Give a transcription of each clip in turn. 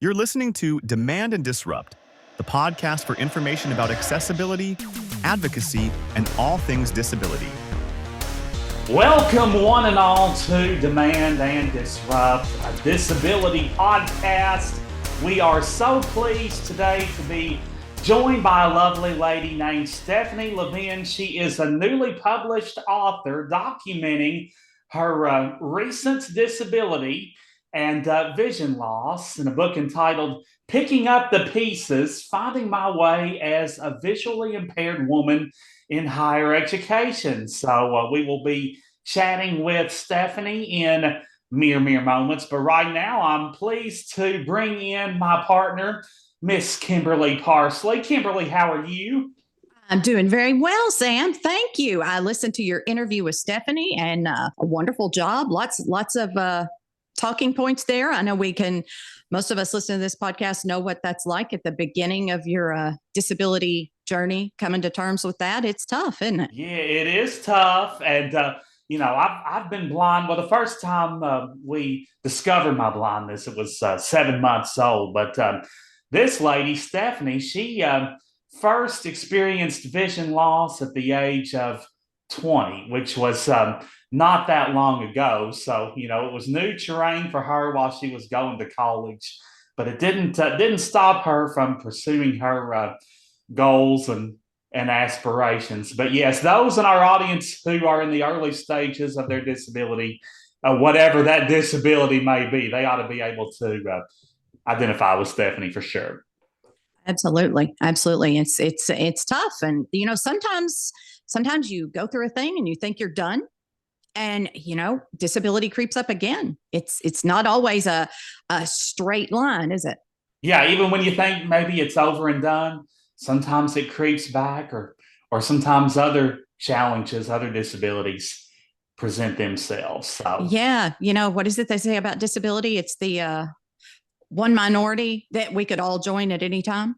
You're listening to Demand and Disrupt, the podcast for information about accessibility, advocacy, and all things disability. Welcome, one and all, to Demand and Disrupt, a disability podcast. We are so pleased today to be joined by a lovely lady named Stephanie Levin. She is a newly published author documenting her recent disability and vision loss in a book entitled Picking Up the Pieces, Finding My Way as a Visually Impaired Woman in Higher Education. So we will be chatting with Stephanie in mere moments. But right now, I'm pleased to bring in my partner, Miss Kimberly Parsley. Kimberly, how are you? I'm doing very well, Sam. Thank you. I listened to your interview with Stephanie, and a wonderful job. Lots of talking points there. I know most of us listening to this podcast know what that's like at the beginning of your disability journey, coming to terms with that. It's tough, isn't it? Yeah, it is tough. And, I've been blind. Well, the first time we discovered my blindness, it was 7 months old. But this lady, Stephanie, she first experienced vision loss at the age of 20, which was not that long ago. So, it was new terrain for her while she was going to college, but it didn't stop her from pursuing her goals and aspirations. But yes, those in our audience who are in the early stages of their disability, whatever that disability may be, they ought to be able to identify with Stephanie for sure. Absolutely. It's tough. And, sometimes you go through a thing and you think you're done. And, disability creeps up again. It's not always a straight line, is it? Yeah, even when you think maybe it's over and done, sometimes it creeps back or sometimes other challenges, other disabilities present themselves. So yeah, what is it they say about disability? It's the one minority that we could all join at any time.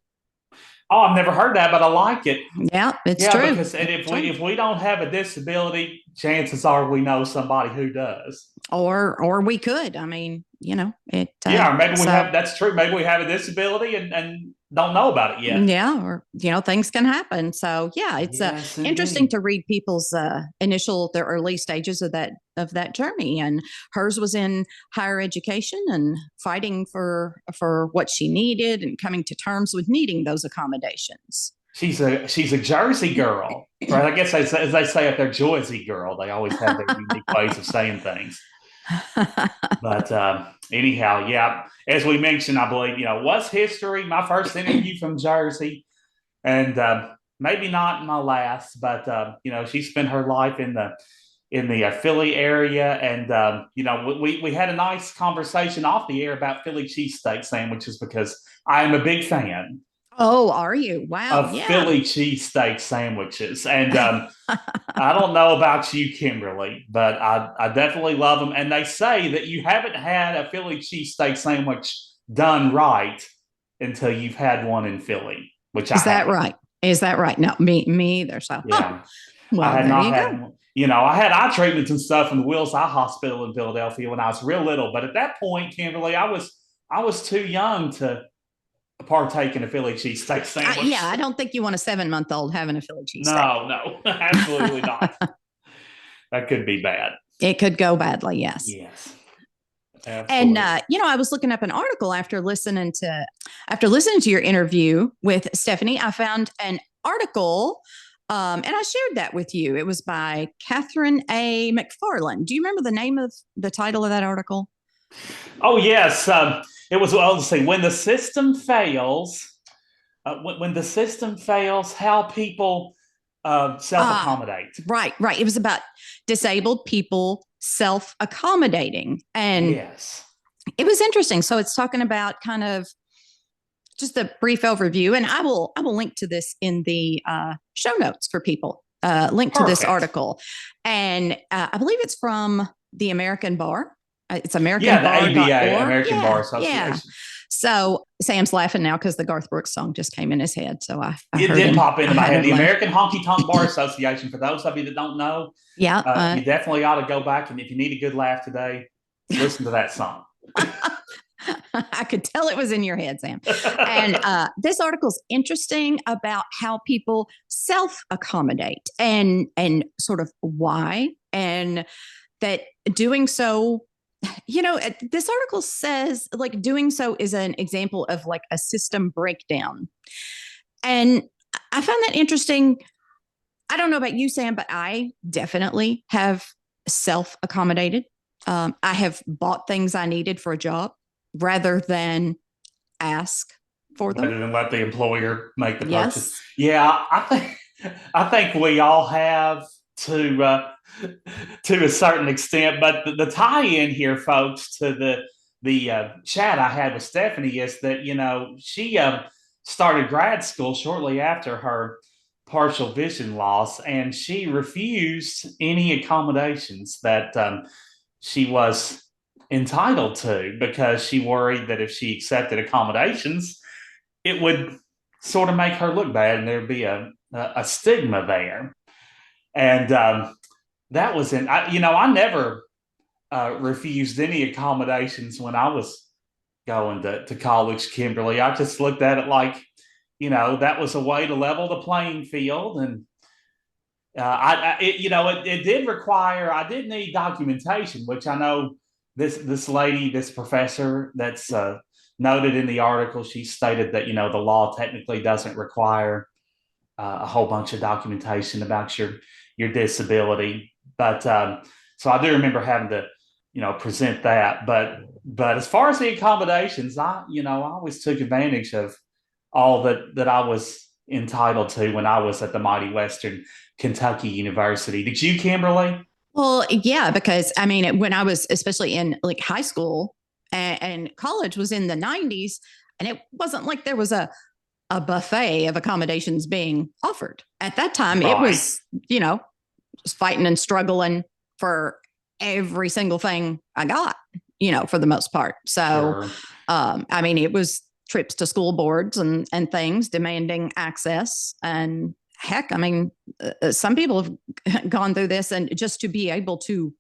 Oh, I've never heard that, but I like it. Yeah, it's true. Because if we don't have a disability, chances are we know somebody who does. Or we could. I mean, it. Or maybe we have. That's true. Maybe we have a disability and don't know about it yet. Yeah, or things can happen. So yeah, it's interesting to read people's their early stages of that journey. And hers was in higher education and fighting for what she needed and coming to terms with needing those accommodations. She's a Jersey girl, right? I guess as they say up there, Jersey girl. They always have their unique ways of saying things. But anyhow, yeah, as we mentioned, I believe, was history, my first interview from Jersey, and maybe not my last, but she spent her life in the Philly area, and we had a nice conversation off the air about Philly cheesesteak sandwiches because I am a big fan. Oh, are you? Wow. Of Philly cheesesteak sandwiches. And I don't know about you, Kimberly, but I definitely love them. And they say that you haven't had a Philly cheesesteak sandwich done right until you've had one in Philly, which Is that right? Is that right? No, me either. So yeah. Well, I had not had one. I had eye treatments and stuff in the Wills Eye Hospital in Philadelphia when I was real little. But at that point, Kimberly, I was too young to partake in a Philly cheesesteak sandwich. I don't think you want a 7-month-old having a Philly cheesesteak. No, absolutely not. That could be bad. It could go badly, yes. Yes. Absolutely. And I was looking up an article after listening to your interview with Stephanie. I found an article, and I shared that with you. It was by Catherine A. McFarland. Do you remember the title of that article? Oh, yes. It was, let's see, when the system fails, how people self-accommodate. Right. It was about disabled people self-accommodating. And yes, it was interesting. So it's talking about kind of just a brief overview. And I will link to this in the show notes for people, link to this article. And I believe it's from the American Bar. It's American Bar. The ABA, American Bar Association. Yeah. So Sam's laughing now because the Garth Brooks song just came in his head. So it did pop into my head. The American Honky Tonk Bar Association. For those of you that don't know, you definitely ought to go back, and if you need a good laugh today, listen to that song. I could tell it was in your head, Sam. And this article is interesting about how people self-accommodate and sort of why, and that doing so, this article says like doing so is an example of like a system breakdown. And I found that interesting. I don't know about you, Sam, but I definitely have self-accommodated. I have bought things I needed for a job rather than ask for them. Rather than let the employer make the purchase. Yes. Yeah, I think we all have to a certain extent. But the tie-in here, folks, to the chat I had with Stephanie is that she started grad school shortly after her partial vision loss, and she refused any accommodations that she was entitled to because she worried that if she accepted accommodations, it would sort of make her look bad and there'd be a stigma there. And that was I never refused any accommodations when I was going to college, Kimberly. I just looked at it like, that was a way to level the playing field. And it did require, I did need documentation, which I know this lady, this professor that's noted in the article, she stated that, the law technically doesn't require a whole bunch of documentation about your disability. But so I do remember having to, present that. But as far as the accommodations, I always took advantage of all that I was entitled to when I was at the mighty Western Kentucky University. Did you, Kimberly? Well, yeah, because I mean, when I was especially in like high school and college was in the 90s, and it wasn't like there was a buffet of accommodations being offered. At that time, Right. It was, fighting and struggling for every single thing I got, for the most part. So, Sure. I mean, it was trips to school boards and things demanding access. And heck, I mean, some people have gone through this, and just to be able to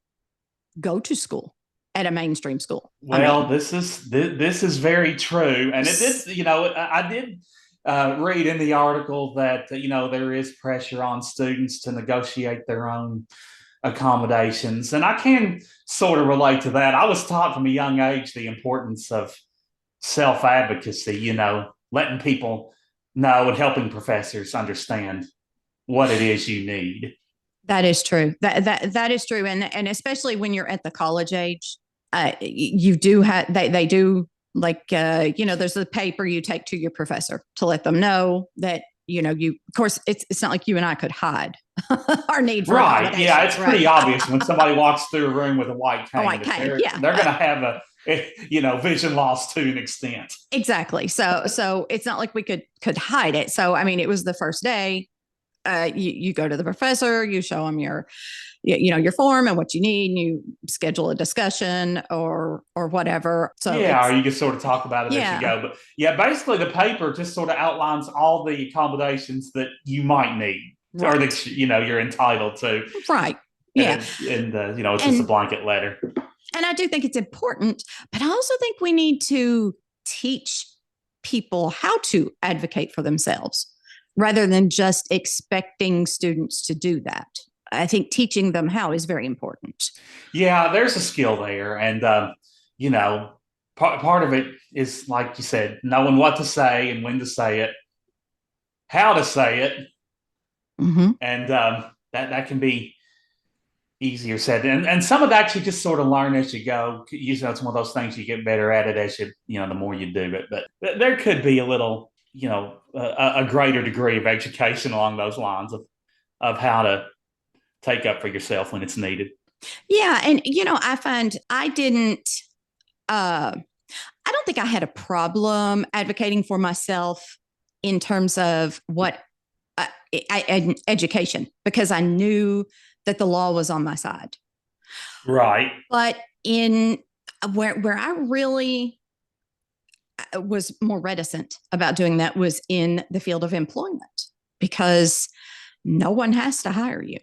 go to school at a mainstream school. Well, this is very true, and it did. I did read in the article that there is pressure on students to negotiate their own accommodations, and I can sort of relate to that. I was taught from a young age the importance of self-advocacy. Letting people know and helping professors understand what it is you need. That is true. That is true, and especially when you're at the college age, you do have they do like there's a paper you take to your professor to let them know that you of course it's not like you and I could hide our need for Right. Yeah, it's pretty right? obvious when somebody walks through a room with a white cane. They're going to have a vision loss to an extent. Exactly. So it's not like we could hide it. So I mean, it was the first day. You go to the professor, you show them your form and what you need, and you schedule a discussion or whatever. So or you can sort of talk about it as you go. But yeah, basically the paper just sort of outlines all the accommodations that you might need, right, or that you're entitled to. Right. Yeah. And it's just a blanket letter. And I do think it's important, but I also think we need to teach people how to advocate for themselves rather than just expecting students to do that. I think teaching them how is very important. Yeah, there's a skill there. And, part of it is, like you said, knowing what to say and when to say it, how to say it. Mm-hmm. And that can be easier said. And some of that you just sort of learn as you go. It's one of those things you get better at it as the more you do it. But there could be a little, a greater degree of education along those lines of how to take up for yourself when it's needed. Yeah. And, I find I don't think I had a problem advocating for myself in terms of what education, because I knew that the law was on my side. Right. But in where I really was more reticent about doing that was in the field of employment, because no one has to hire you.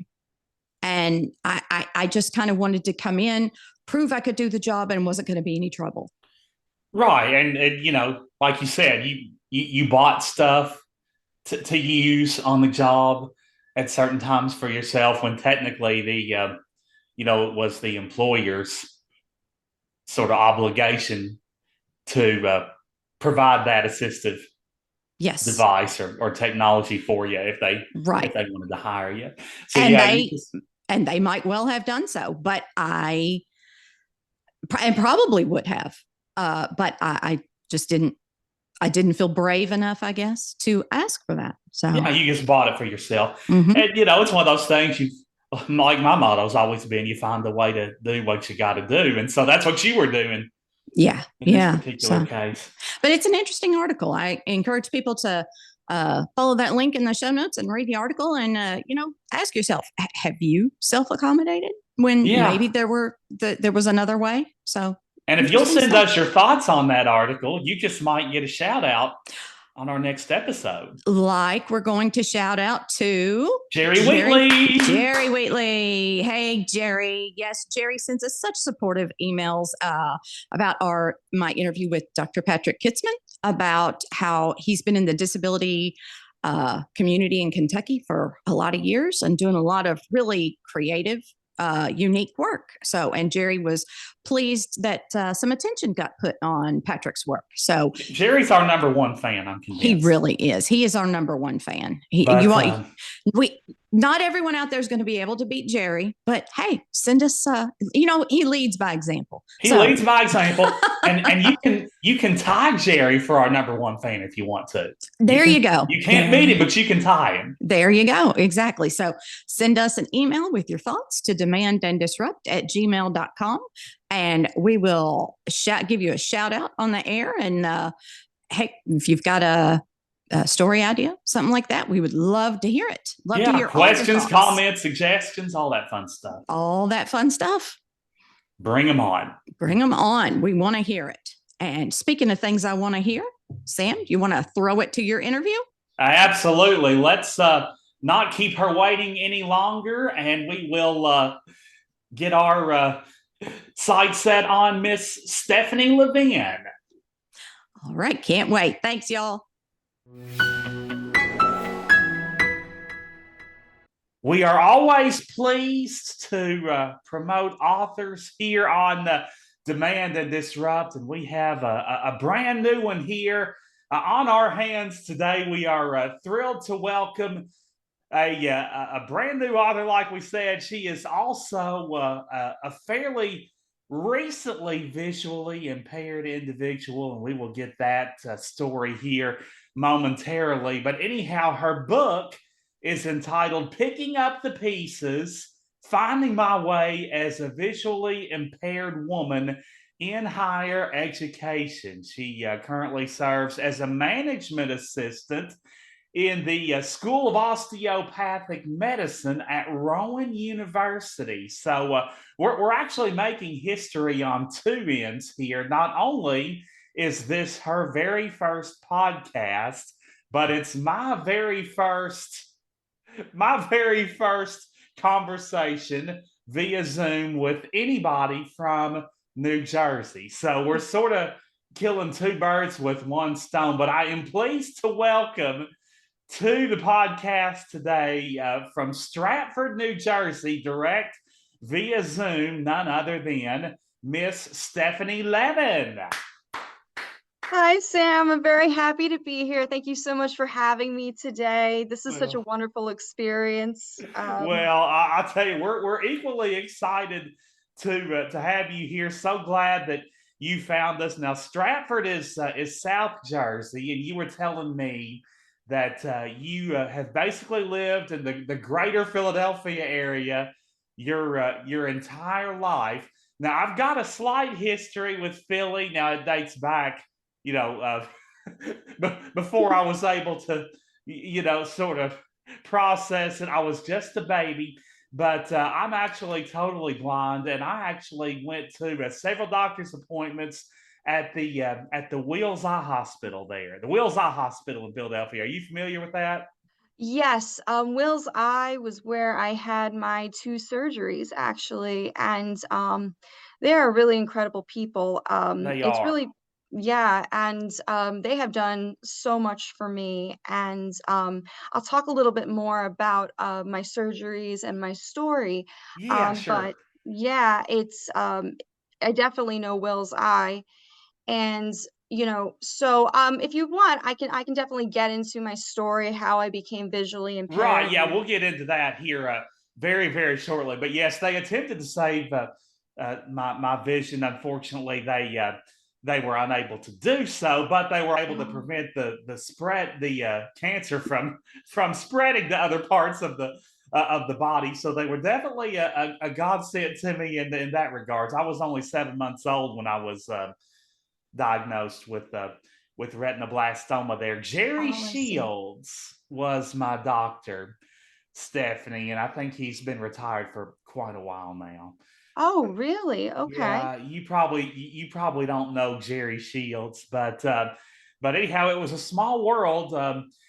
And I just kind of wanted to come in, prove I could do the job and wasn't going to be any trouble. Right. And you know, like you said, you bought stuff to use on the job at certain times for yourself when technically you know, it was the employer's sort of obligation to provide that assistive Yes. device or technology for you if Right. they wanted to hire you. So And yeah, they and they might well have done so, but I and probably would have. But I just didn't feel brave enough, I guess, to ask for that. So, yeah, you just bought it for yourself, mhm. and you know it's one of those things. You like my motto's always been, you find a way to do what you got to do, and so that's what you were doing Yeah, in this yeah. particular So, case. but it's an interesting article. I encourage people to follow that link in the show notes and read the article, and ask yourself: have you self accommodated when maybe Yeah. there was another way? So And if you'll interesting send stuff. us your thoughts on that article, you just might get a shout out on our next episode. Like we're going to shout out to Jerry Wheatley. Jerry Wheatley. Hey, Jerry. Yes, Jerry sends us such supportive emails about my interview with Dr. Patrick Kitzman about how he's been in the disability community in Kentucky for a lot of years and doing a lot of really creative, unique work. So, and Jerry was pleased that some attention got put on Patrick's work. So Jerry's our number one fan, I'm he convinced. really is. He is our number one fan. But We not everyone out there is going to be able to beat Jerry, but hey, send us. He leads by example. he So leads by example, and you can tie Jerry for our number one fan if you want to. there you go. You can't beat him, but you can tie him. There you go. Exactly. So send us an email with your thoughts to demandanddisrupt@gmail.com, and we will give you a shout out on the air. And heck, if you've got a story idea, something like that, we would love to hear it. Love to hear questions, comments, suggestions, all that fun stuff. All that fun stuff. Bring them on. Bring them on. We want to hear it. And speaking of things I want to hear, Sam, you want to throw it to your interview? Absolutely. Let's not keep her waiting any longer, and we will get our sight set on Miss Stephanie Levin. All right. Can't wait. Thanks, y'all. We are always pleased to promote authors here on Demand and Disrupt, and we have a brand new one here on our hands today. We are thrilled to welcome a brand new author. Like we said, she is also a fairly recently visually impaired individual, and we will get that story here momentarily. But anyhow, her book is entitled Picking Up the Pieces, Finding My Way as a Visually Impaired Woman in Higher Education. She currently serves as a management assistant in the School of Osteopathic Medicine at Rowan University. So we're actually making history on two ends here. Not only is this her very first podcast, but it's my very first conversation via Zoom with anybody from New Jersey. So we're sort of killing two birds with one stone. But I am pleased to welcome to the podcast today from Stratford, New Jersey, direct via Zoom, none other than Miss Stephanie Levin. Hi, Sam. I'm very happy to be here. Thank you so much for having me today. This is such a wonderful experience. Well, I'll tell you, we're equally excited to have you here. So glad that you found us. Now, Stratford is South Jersey, and you were telling me that you have basically lived in the greater Philadelphia area your entire life. Now, I've got a slight history with Philly. Now, it dates back, before I was able to, sort of process it. I was just a baby, but I'm actually totally blind, and I actually went to several doctor's appointments at the Wills Eye Hospital there, the Wills Eye Hospital in Philadelphia. Are you familiar with that? Yes, Will's Eye was where I had my two surgeries, actually, and they are really incredible people. They It's are. really Yeah, and they have done so much for me. And I'll talk a little bit more about my surgeries and my story. Yeah, sure. But yeah, I definitely know Will's eye. And if you want, I can definitely get into my story, how I became visually Right. impaired. Yeah, we'll get into that here very, very shortly. But yes, they attempted to save my vision. Unfortunately, they were unable to do so, but they were able to Oh, prevent the cancer from spreading to other parts of the body. So they were definitely a godsend to me in that regards. I was only 7 months old when I was diagnosed with retinoblastoma. There, Jerry oh, I see. Shields was my doctor, Stephanie, and I think he's been retired for quite a while now. Oh, really? Okay. Yeah, you probably don't know Jerry Shields, but anyhow, it was a small world.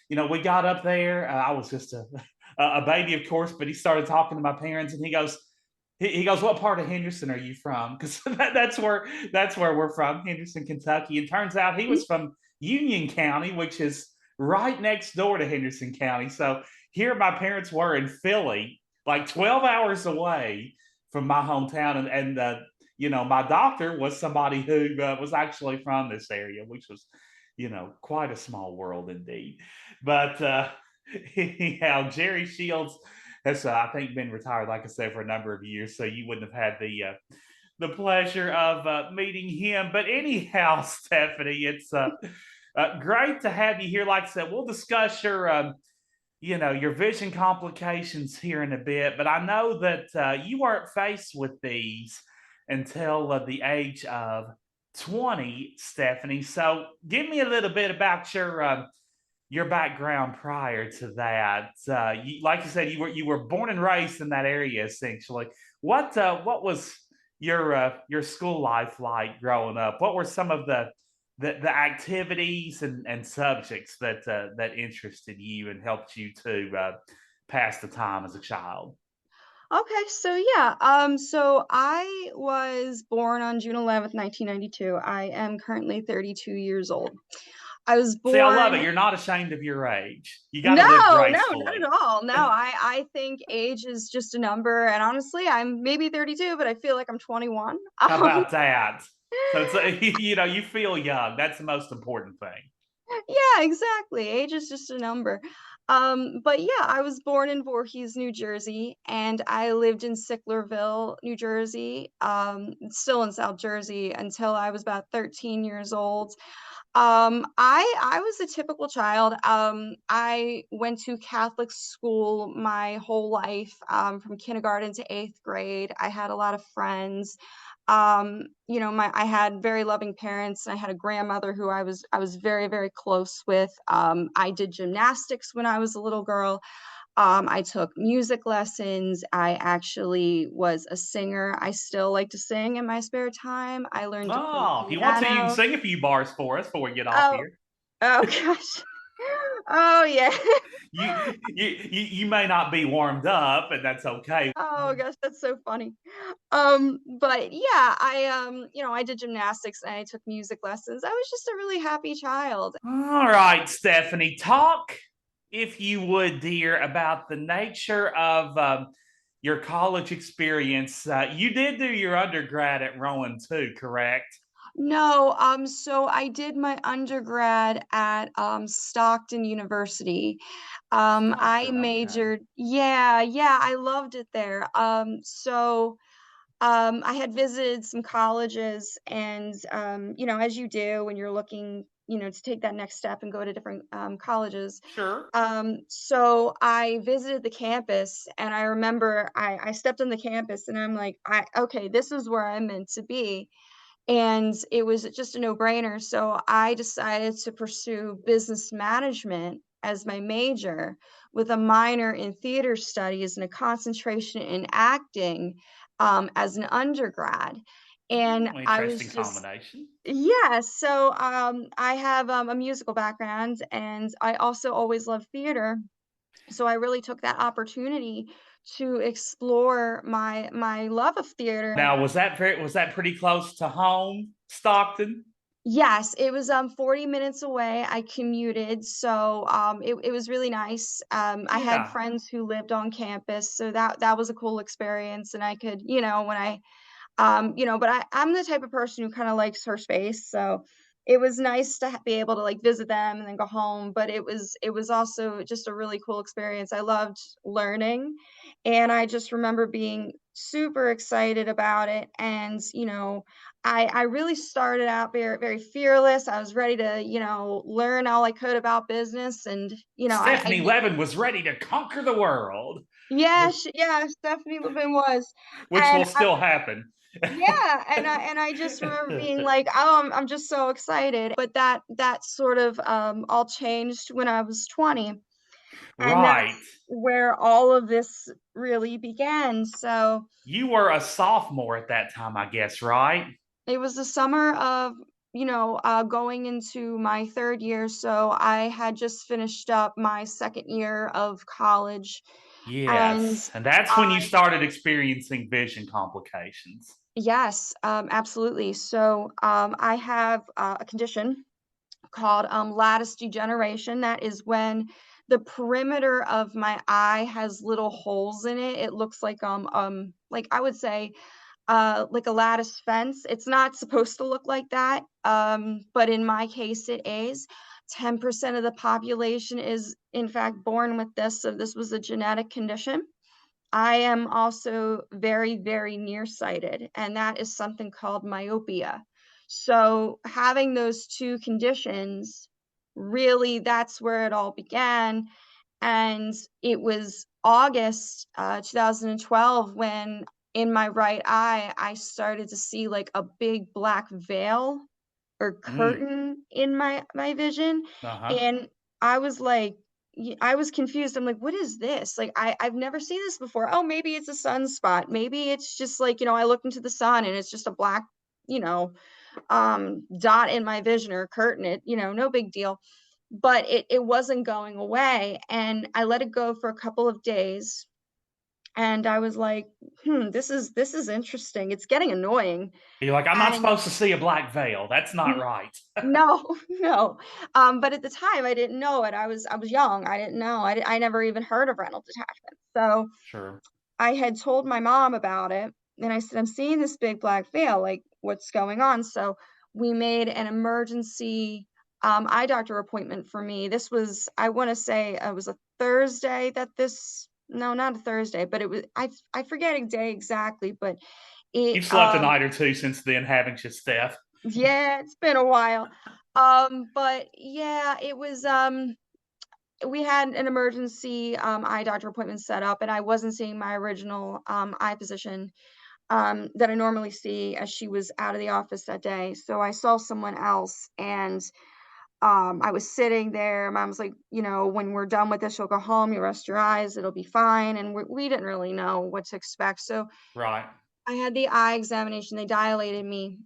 We got up there. I was just a baby, of course, but he started talking to my parents, and he goes, "What part of Henderson are you from?" Because that's where we're from, Henderson, Kentucky. And turns out he Mhm. was from Union County, which is right next door to Henderson County. So here my parents were in Philly, like 12 hours away from my hometown, and my doctor was somebody who was actually from this area, which was quite a small world indeed. But anyhow, Jerry Shields has I think been retired, like I said, for a number of years, so you wouldn't have had the pleasure of meeting him. But anyhow, Stephanie, it's great to have you here. Like I said, we'll discuss your vision complications here in a bit, but I know that you weren't faced with these until the age of 20, Stephanie. So give me a little bit about your background prior to that. Like you said, you were born and raised in that area, essentially. What was your school life like growing up? What were some of the activities and subjects that interested you and helped you to pass the time as a child? Okay, so yeah, so I was born on June 11th, 1992. I am currently 32 years old. I was See, I love it. born You're not ashamed of your age. You got to No, live no, not gracefully. at all. No, I think age is just a number, and honestly, I'm maybe 32, but I feel like I'm 21. How about that? So it's you feel young. That's the most important thing. Yeah, exactly. Age is just a number. But yeah, I was born in Voorhees, New Jersey, and I lived in Sicklerville, New Jersey, still in South Jersey until I was about 13 years old. I was a typical child. I went to Catholic school my whole life, from kindergarten to 8th grade. I had a lot of friends. My I had very loving parents. I had a grandmother who I was very, very close with. I did gymnastics when I was a little girl. I took music lessons. I actually was a singer. I still like to sing in my spare time. I learned to play Oh, if you want to, you can piano. sing a few bars for us before we get off Oh, here. oh gosh. Oh yeah. You may not be warmed up, and that's okay. Oh gosh, that's so funny. But yeah, I did gymnastics and I took music lessons. I was just a really happy child. All right, Stephanie, talk, if you would, dear, about the nature of your college experience. You did do your undergrad at Rowan too, correct? No, so I did my undergrad at Stockton University. I Stockton, okay. majored, yeah, yeah, I loved it there. I had visited some colleges, and as you do when you're looking, to take that next step and go to different colleges. Sure. So I visited the campus, and I remember I stepped on the campus, and I'm like, okay, this is where I'm meant to be. And it was just a no-brainer, so I decided to pursue business management as my major, with a minor in theater studies and a concentration in acting, as an undergrad. And Oh, I interesting was just combination. yeah, so, I have, a musical background, and I also always loved theater, so I really took that opportunity to explore my love of theater. Now, was that pretty close to home, Stockton? Yes, it was 40 minutes away. I commuted, so it was really nice. I had Yeah. friends who lived on campus, so that was a cool experience, and I could, when I but I'm the type of person who kind of likes her space, so it was nice to be able to like visit them and then go home. But it was also just a really cool experience. I loved learning, and I just remember being super excited about it. And I really started out very very fearless. I was ready to learn all I could about business, and I Stephanie Levin was ready to conquer the world, yeah, yeah, Stephanie Levin was. which And will still happen. yeah, and I just remember being like, "Oh, I'm just so excited." But that sort of all changed when I was 20, and Right. that's where all of this really began. So You were a sophomore at that time, I guess, right? it was the summer of, going into my third year. So I had just finished up my second year of college, and Yes. And that's when you I started experiencing vision complications. yes, absolutely. So I have a condition called lattice degeneration. That is when the perimeter of my eye has little holes in it. It looks like I would say like a lattice fence. It's not supposed to look like that, but in my case, it is. 10% of the population is in fact born with this. So this was a genetic condition. I am also very, very nearsighted, and that is something called myopia. So, having those two conditions, really, that's where it all began. And it was August 2012 when, in my right eye, I started to see like a big black veil or Mm. curtain in my vision. Uh-huh. And I was like I was confused. I'm like, "What is this?" Like, I've never seen this before. "Oh, maybe it's a sunspot. Maybe it's just like, I look into the sun and it's just a black, you know, dot in my vision or curtain. No big deal." But it wasn't going away, and I let it go for a couple of days, and I was like, this is interesting. It's getting annoying." You're like, I'm not And supposed to see a black veil. That's not right. no, no. But at the time, I didn't know it. I was young. I didn't know. I never even heard of retinal detachment. So Sure. I had told my mom about it, and I said, "I'm seeing this big black veil. Like, what's going on?" So we made an emergency eye doctor appointment for me. This was, I want to say, it was a Thursday that this. No, not a Thursday, but it was. I forget a day exactly, but it You've slept a night or two since then, haven't you, Steph? yeah, it's been a while. But yeah, it was we had an emergency eye doctor appointment set up, and I wasn't seeing my original eye physician that I normally see, as she was out of the office that day. So I saw someone else, and I was sitting there. Mom was like, "When we're done with this, you'll go home, you rest your eyes, it'll be fine." And we didn't really know what to expect. So Right. I had the eye examination. They dilated me,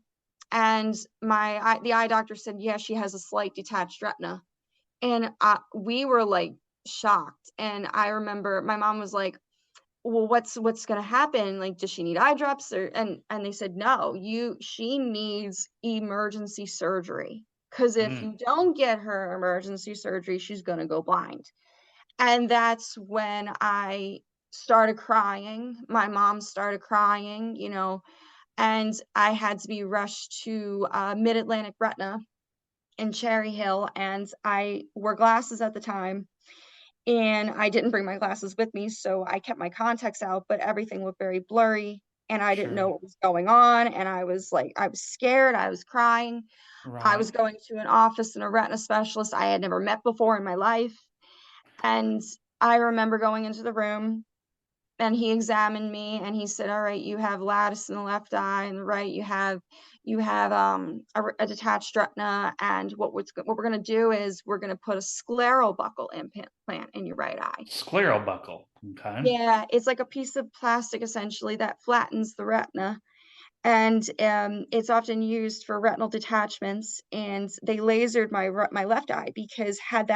and the eye doctor said, "Yeah, she has a slight detached retina." And we were like shocked. And I remember my mom was like, "Well, what's gonna happen? Like, does she need eye drops?" Or and they said, "No, she needs emergency surgery. Because if Mm. you don't get her emergency surgery, she's gonna go blind." And that's when I started crying. My mom started crying, and I had to be rushed to Mid Atlantic Retina in Cherry Hill. And I wore glasses at the time, and I didn't bring my glasses with me, so I kept my contacts out, but everything looked very blurry, and I didn't know Sure. what was going on. And I was scared, I was crying. I Right. was going to an office and a retina specialist I had never met before in my life. And I remember going into the room, and he examined me, and he said, "All right, you have lattice in the left eye, and the right you have a detached retina, and what we're gonna do is we're gonna put a scleral buckle implant in your right eye." Scleral buckle. Okay. Yeah, it's like a piece of plastic essentially that flattens the retina, and it's often used for retinal detachments. And they lasered my left eye, because had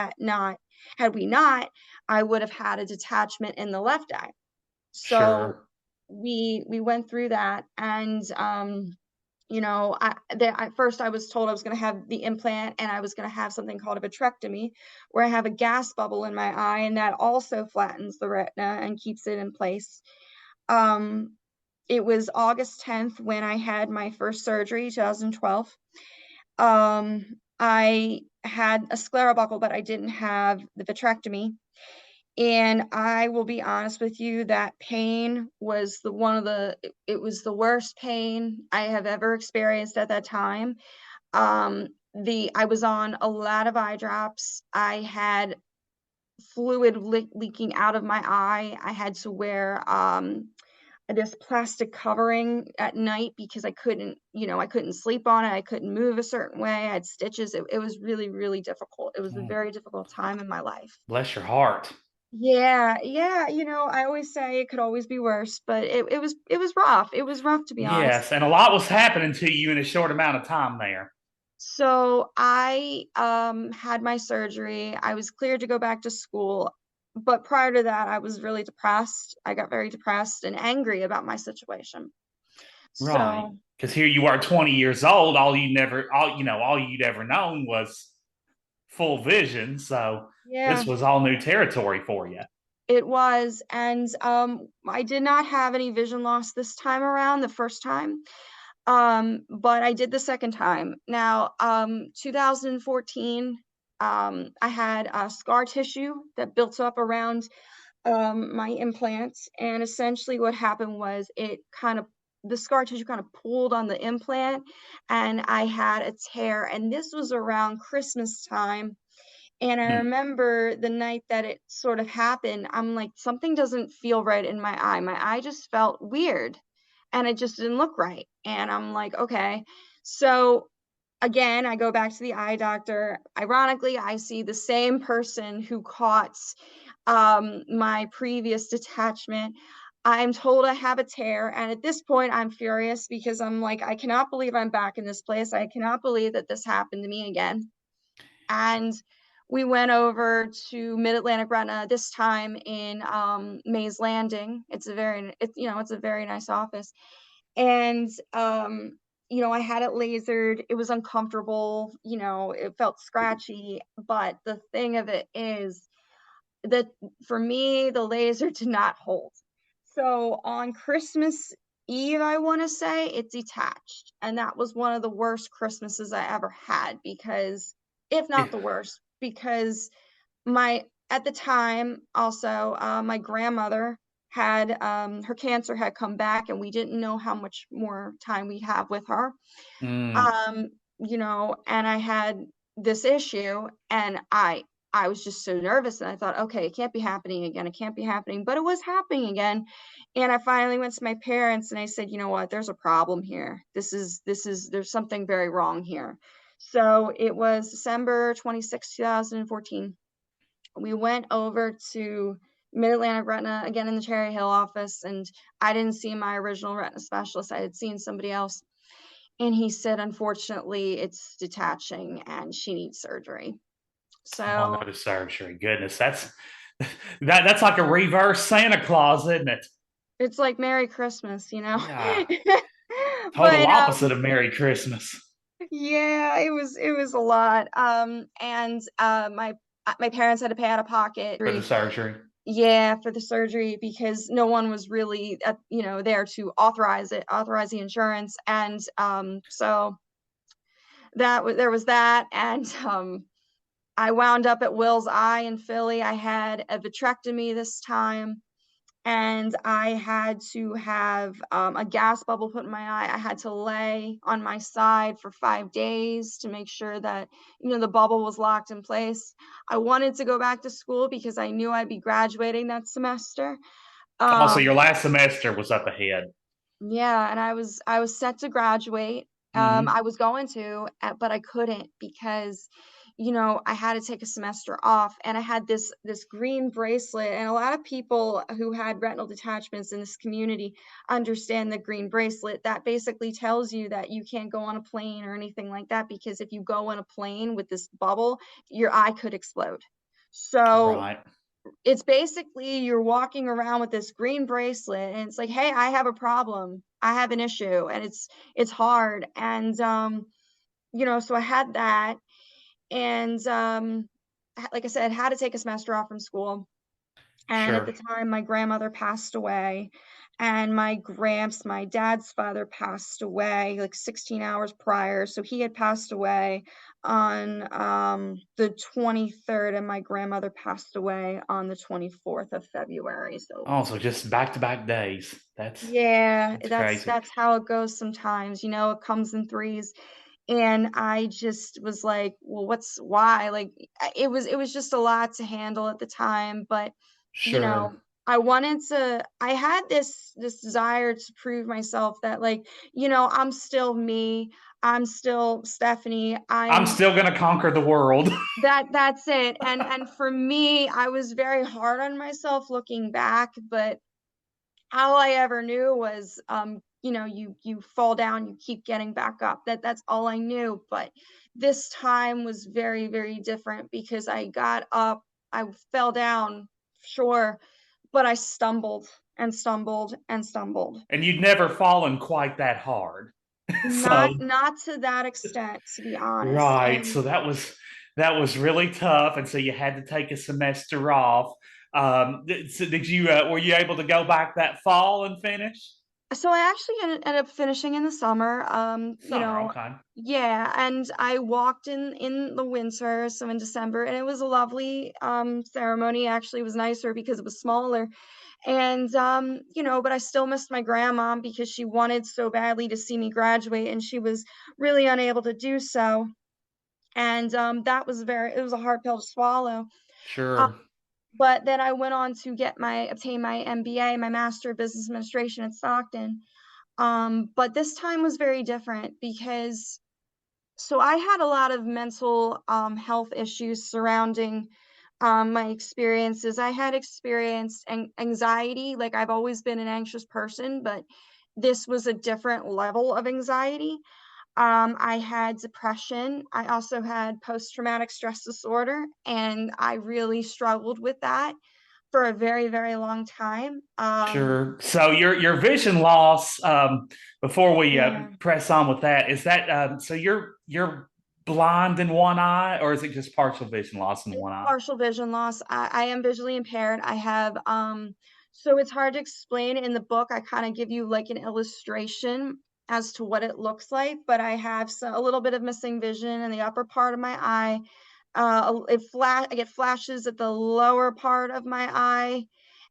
we not, I would have had a detachment in the left eye. So Sure. we went through that, and At first I was told I was going to have the implant and I was going to have something called a vitrectomy, where I have a gas bubble in my eye, and that also flattens the retina and keeps it in place. Um, it was August 10th when I had my first surgery, 2012. I had a sclerobuckle, but I didn't have the vitrectomy. And I will be honest with you, that pain was it was the worst pain I have ever experienced at that time. I was on a lot of eye drops. I had fluid leaking out of my eye. I had to wear this plastic covering at night because I couldn't sleep on it. I couldn't move a certain way. I had stitches. It was really, really difficult. It was a Oh, very difficult time in my life. bless your heart. Yeah, yeah, I always say it could always be worse, but it was rough. It was rough, to be honest. Yes, and a lot was happening to you in a short amount of time there. So I had my surgery. I was cleared to go back to school, but prior to that, I was really depressed. I got very depressed and angry about my situation. Right. So Because here you are 20 years old, all you'd ever known was full vision. So yeah, this was all new territory for you. it was, and I did not have any vision loss this time around, the first time. But I did the second time. Now, 2014, I had scar tissue that built up around my implants, and essentially what happened was the scar tissue kind of pulled on the implant, and I had a tear. And this was around Christmas time. And I Hmm. remember the night that it sort of happened, I'm like, something doesn't feel right in my eye. My eye just felt weird and it just didn't look right. And I'm like, okay. So again, I go back to the eye doctor. Ironically, I see the same person who caught my previous detachment. I'm told I have a tear. And at this point, I'm furious because I'm like, I cannot believe I'm back in this place. I cannot believe that this happened to me again. And we went over to Mid-Atlantic Retina, this time in Mays Landing. It's a very nice office. And I had it lasered. It was uncomfortable, it felt scratchy, but the thing of it is that for me, the laser did not hold. So on Christmas Eve, I want to say, it detached. And that was one of the worst Christmases I ever had, because, if Yeah. not the worst, because at the time, also, my grandmother had, her cancer had come back, and we didn't know how much more time we'd have with her. Mm. Um, and I had this issue, and I was just so nervous, and I thought, okay, it can't be happening again. It can't be happening, but it was happening again. And I finally went to my parents and I said, you know what, there's a problem here. There's something very wrong here. So it was December 26, 2014. We went over to Mid-Atlantic Retina, again in the Cherry Hill office, and I didn't see my original retina specialist. I had seen somebody else. And he said, unfortunately, it's detaching and she needs surgery. Oh, So no, the surgery. Goodness, that's like a reverse Santa Claus, isn't it? it's like Merry Christmas, you know? Yeah. Total But opposite of Merry Christmas. yeah, it was a lot. And my parents had to pay out of pocket. For the surgery. Yeah, for the surgery, because no one was really there to authorize the insurance. And so there was that. And I wound up at Will's Eye in Philly. I had a vitrectomy this time, and I had to have a gas bubble put in my eye. I had to lay on my side for 5 days to make sure that the bubble was locked in place. I wanted to go back to school because I knew I'd be graduating that semester. Oh, so your Um, last semester was up ahead. yeah, and I was set to graduate. Hmm. I was going to, but I couldn't because, I had to take a semester off, and I had this green bracelet. And a lot of people who had retinal detachments in this community understand the green bracelet. That basically tells you that you can't go on a plane or anything like that, because if you go on a plane with this bubble, your eye could explode. So Right. it's basically you're walking around with this green bracelet, and it's like, hey, I have a problem. I have an issue and it's hard. And so I had that, and like I said, had to take a semester off from school. And at the Sure. time, my grandmother passed away, and my dad's father passed away like 16 hours prior. So he had passed away on the 23rd, and my grandmother passed away on the 24th of February. So Oh, so just back to back days. yeah, That's that's crazy. that's how it goes sometimes. It comes in threes. And I just was like, well, why? Like, it was just a lot to handle at the time. But, you Sure. know, I had this desire to prove myself that, like, I'm still me. I'm still Stephanie. I'm still gonna conquer the world. That's it. And for me, I was very hard on myself looking back, but all I ever knew was, you fall down, you keep getting back up. That's all I knew. But this time was very, very different because I got up, I fell down, sure, but I stumbled and stumbled and stumbled. And you'd never fallen quite that hard. So Not to that extent, to be honest. right. And So that was really tough, and so you had to take a semester off. So did you were you able to go back that fall and finish? so I actually ended up finishing in the summer. Summer, okay. Yeah, and I walked in the winter, so in December, and it was a lovely ceremony. Actually, it was nicer because it was smaller. And but I still missed my grandma because she wanted so badly to see me graduate, and she was really unable to do so. And it was a hard pill to swallow. Uh, Sure. but then I went on to obtain my MBA, my Master of Business Administration at Stockton. But this time was very different because I had a lot of mental health issues surrounding my experiences. I had experienced anxiety. Like, I've always been an anxious person, but this was a different level of anxiety. I had depression. I also had post-traumatic stress disorder, and I really struggled with that for a very, very long time. Sure. So your vision loss, before we Yeah. press on with that, is that so you're blind in one eye, or is it just partial vision loss in It's one eye? partial vision loss. I am visually impaired. I have so it's hard to explain. In the book, I kind of give you like an illustration as to what it looks like, but I have a little bit of missing vision in the upper part of my eye. I get flashes at the lower part of my eye,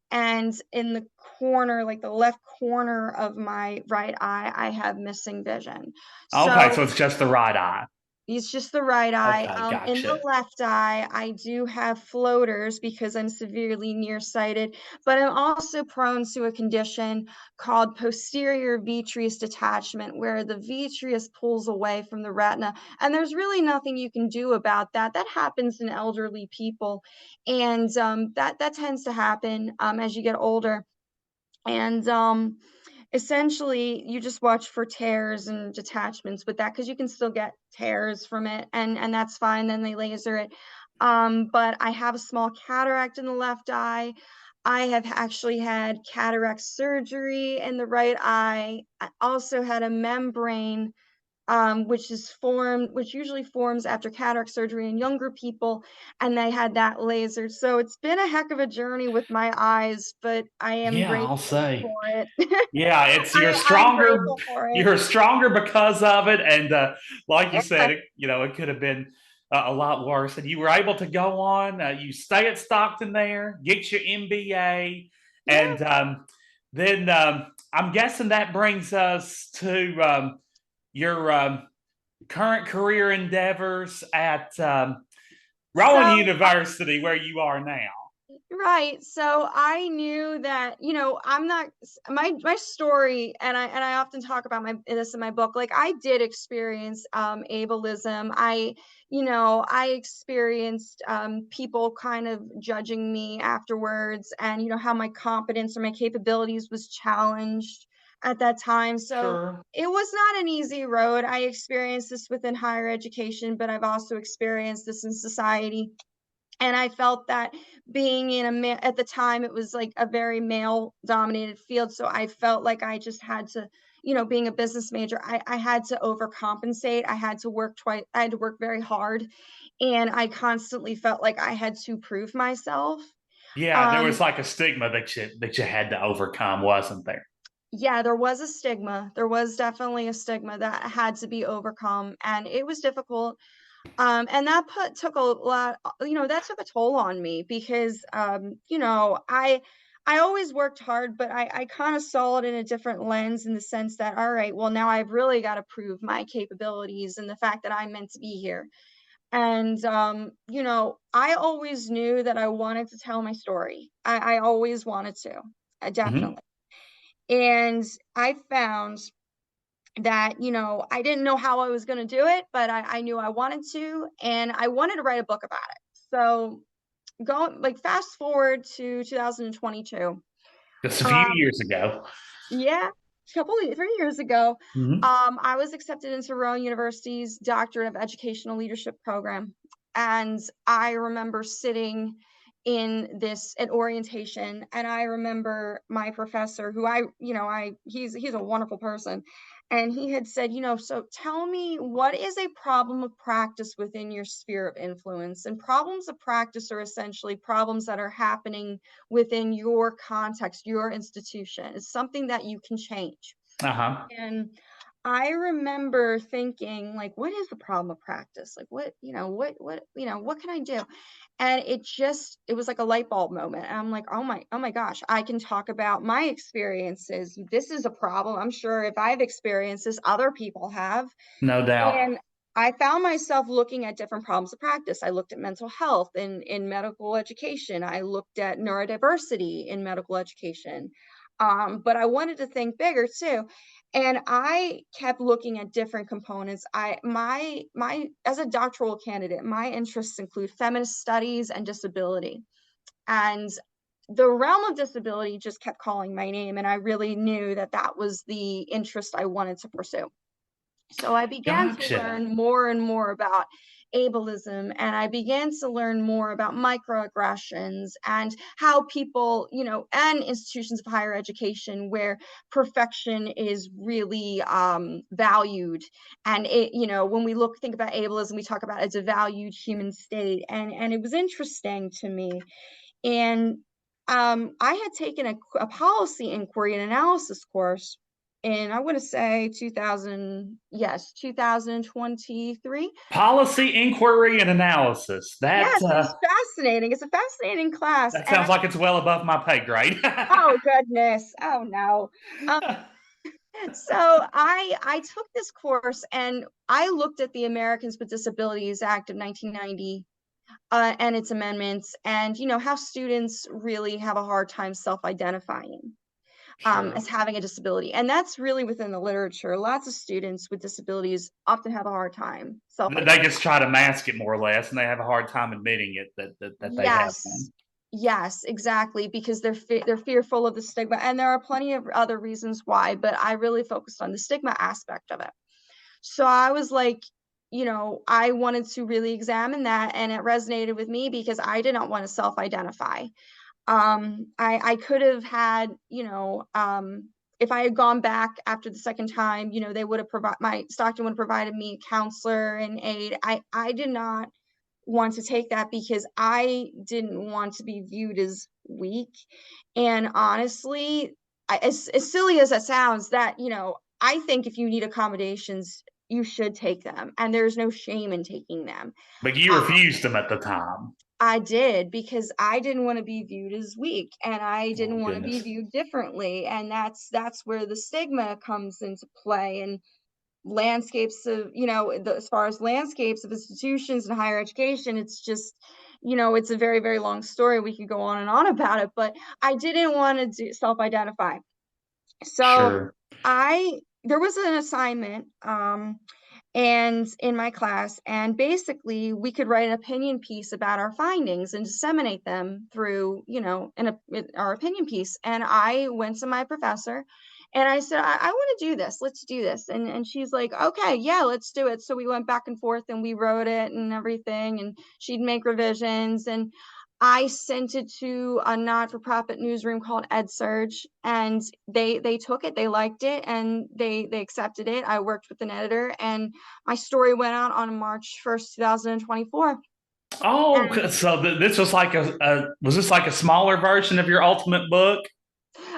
and in the corner, like the left corner of my right eye, I have missing vision. Okay, So so it's just the right eye. it's just the right eye. Okay, In the gotcha. left eye, I do have floaters because I'm severely nearsighted, but I'm also prone to a condition called posterior vitreous detachment, where the vitreous pulls away from the retina. And there's really nothing you can do about that. That happens in elderly people. And that tends to happen as you get older. And essentially, you just watch for tears and detachments with that because you can still get tears from it, and that's fine. Then they laser it. But I have a small cataract in the left eye. I have actually had cataract surgery in the right eye. I also had a membrane which usually forms after cataract surgery in younger people, and they had that laser. So it's been a heck of a journey with my eyes, but I am Yeah, I'll grateful say. for it. Yeah, it's I'm grateful for it. you're stronger because of it, and like you Yeah, said, it could have been a lot worse. And you were able to go on. You stay at Stockton there, get your MBA, yeah. and then I'm guessing that brings us to your current career endeavors at Rowan So University, where you are now. right. So I knew that, I'm not my story, and I often talk about this in my book. Like, I did experience ableism. I experienced people kind of judging me afterwards, and how my competence or my capabilities was challenged at that time. So Sure. it was not an easy road. I experienced this within higher education, but I've also experienced this in society. And I felt that being in at the time, it was like a very male dominated field. So I felt like I just had to, being a business major, I had to overcompensate. I had to work twice. I had to work very hard, and I constantly felt like I had to prove myself. Yeah, there was Um, like a stigma that you had to overcome, wasn't there? yeah, there was a stigma. There was definitely a stigma that had to be overcome, and it was difficult. And that took a lot, that took a toll on me because, I always worked hard, but I kind of saw it in a different lens in the sense that, all right, well, now I've really got to prove my capabilities and the fact that I'm meant to be here. And, I always knew that I wanted to tell my story. I always wanted to, Hmm. definitely. And I found that, I didn't know how I was going to do it, but I knew I wanted to, and I wanted to write a book about it. So going like fast forward to 2022. Just a few Um, years ago. yeah, 3 years ago, Hmm. I was accepted into Rowan University's Doctorate of Educational Leadership program, and I remember sitting in this at orientation, and I remember my professor, who he's a wonderful person, and he had said, so tell me, what is a problem of practice within your sphere of influence? And problems of practice are essentially problems that are happening within your context, your institution. It's something that you can change. Uh-huh. And I remember thinking, like, what is the problem of practice? Like, what can I do? And it was like a light bulb moment. And I'm like, oh my gosh, I can talk about my experiences. This is a problem. I'm sure if I've experienced this, other people have. No doubt. And I found myself looking at different problems of practice. I looked at mental health in medical education. I looked at neurodiversity in medical education. But I wanted to think bigger too. And I kept looking at different components. My as a doctoral candidate, my interests include feminist studies and disability. And the realm of disability just kept calling my name, and I really knew that that was the interest I wanted to pursue. So I began to Gotcha. learn more and more about ableism, and I began to learn more about microaggressions and how people, and institutions of higher education where perfection is really valued. And when we think about ableism, we talk about it's a valued human state, and it was interesting to me. And I had taken a policy inquiry and analysis course in, I want to say 2023. Policy inquiry and analysis. Yes, it's fascinating. It's a fascinating class. That And sounds like it's well above my pay grade. oh goodness, oh no. Um, so I took this course and I looked at the Americans with Disabilities Act of 1990, and its amendments, and how students really have a hard time self-identifying Sure. as having a disability. And that's really within the literature. Lots of students with disabilities often have a hard time They self-identifying. just try to mask it more or less, and they have a hard time admitting it that they have Yes. one. Yes, exactly, because they're fearful of the stigma, and there are plenty of other reasons why, but I really focused on the stigma aspect of it. So I was like, I wanted to really examine that, and it resonated with me because I did not want to self-identify. I could have had, if I had gone back after the second time, they would have my Stockton would have provided me a counselor and aid. I did not want to take that because I didn't want to be viewed as weak. And honestly, as silly as that sounds, that, I think if you need accommodations, you should take them. And there's no shame in taking them. But you Um, refused them at the time. I did because I didn't want to be viewed as weak, and I Oh didn't want to be goodness. viewed differently. And that's where the stigma comes into play. And landscapes of, as far as landscapes of institutions and higher education, it's just, it's a very, very long story. We could go on and on about it, but I didn't want to self-identify. So Sure. there was an assignment, and in my class, and basically we could write an opinion piece about our findings and disseminate them through, our opinion piece. And I went to my professor and I said, I want to do this. Let's do this. And she's like, okay, yeah, let's do it. So we went back and forth and we wrote it and everything, and she'd make revisions. And I sent it to a not-for-profit newsroom called EdSurge, and they took it, they liked it, and they accepted it. I worked with an editor, and my story went out on March 1st, 2024. Oh, And so this was like was this like a smaller version of your ultimate book?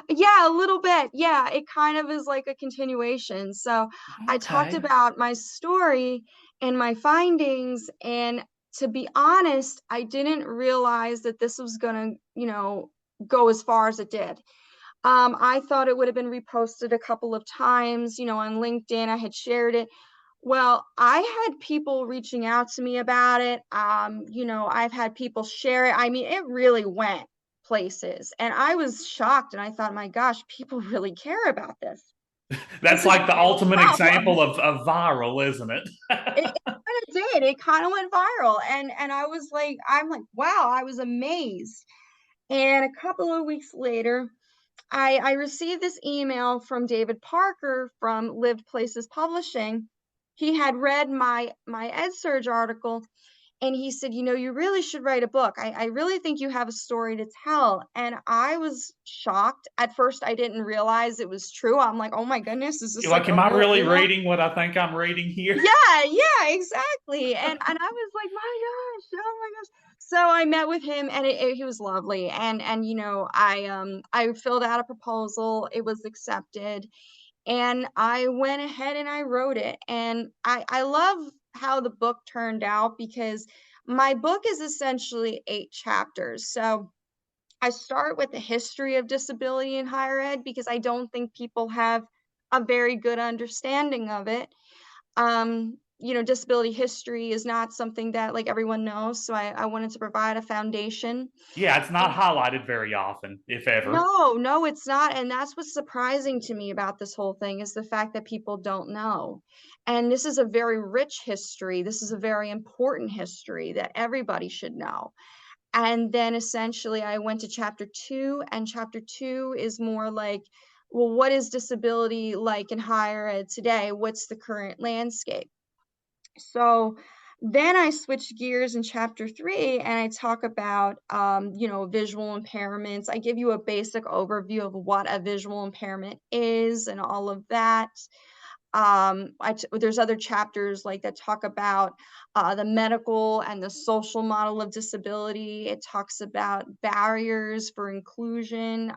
yeah, a little bit. Yeah, it kind of is like a continuation. So I talked Okay. about my story and my findings, and to be honest, I didn't realize that this was gonna, go as far as it did. I thought it would have been reposted a couple of times, on LinkedIn. I had shared it. Well, I had people reaching out to me about it. I've had people share it. I mean, it really went places. And I was shocked and I thought, my gosh, people really care about this. This That's is a like the real ultimate problem. example of viral, isn't it? It kind of did. It kind of went viral. And I was like, I'm like, wow, I was amazed. And a couple of weeks later, I received this email from David Parker from Lived Places Publishing. He had read my EdSurge article, and he said, you really should write a book. I really think you have a story to tell. And I was shocked. At first, I didn't realize it was true. I'm like, oh my goodness, is this You're like, like am a I real really email? reading what I think I'm reading here? Yeah, exactly. And I was like, my gosh, oh my gosh. So I met with him, and he was lovely. And I filled out a proposal. It was accepted, and I went ahead and I wrote it. And I love how the book turned out, because my book is essentially 8 chapters. So I start with the history of disability in higher ed, because I don't think people have a very good understanding of it. Disability history is not something that like everyone knows. So I wanted to provide a foundation. Yeah, it's not And highlighted very often, if ever. no, it's not. And that's what's surprising to me about this whole thing, is the fact that people don't know. And this is a very rich history. This is a very important history that everybody should know. And then essentially I went to chapter 2, and chapter 2 is more like, well, what is disability like in higher ed today? What's the current landscape? So then I switch gears in chapter 3, and I talk about, visual impairments. I give you a basic overview of what a visual impairment is and all of that. There's other chapters like that talk about the medical and the social model of disability. It talks about barriers for inclusion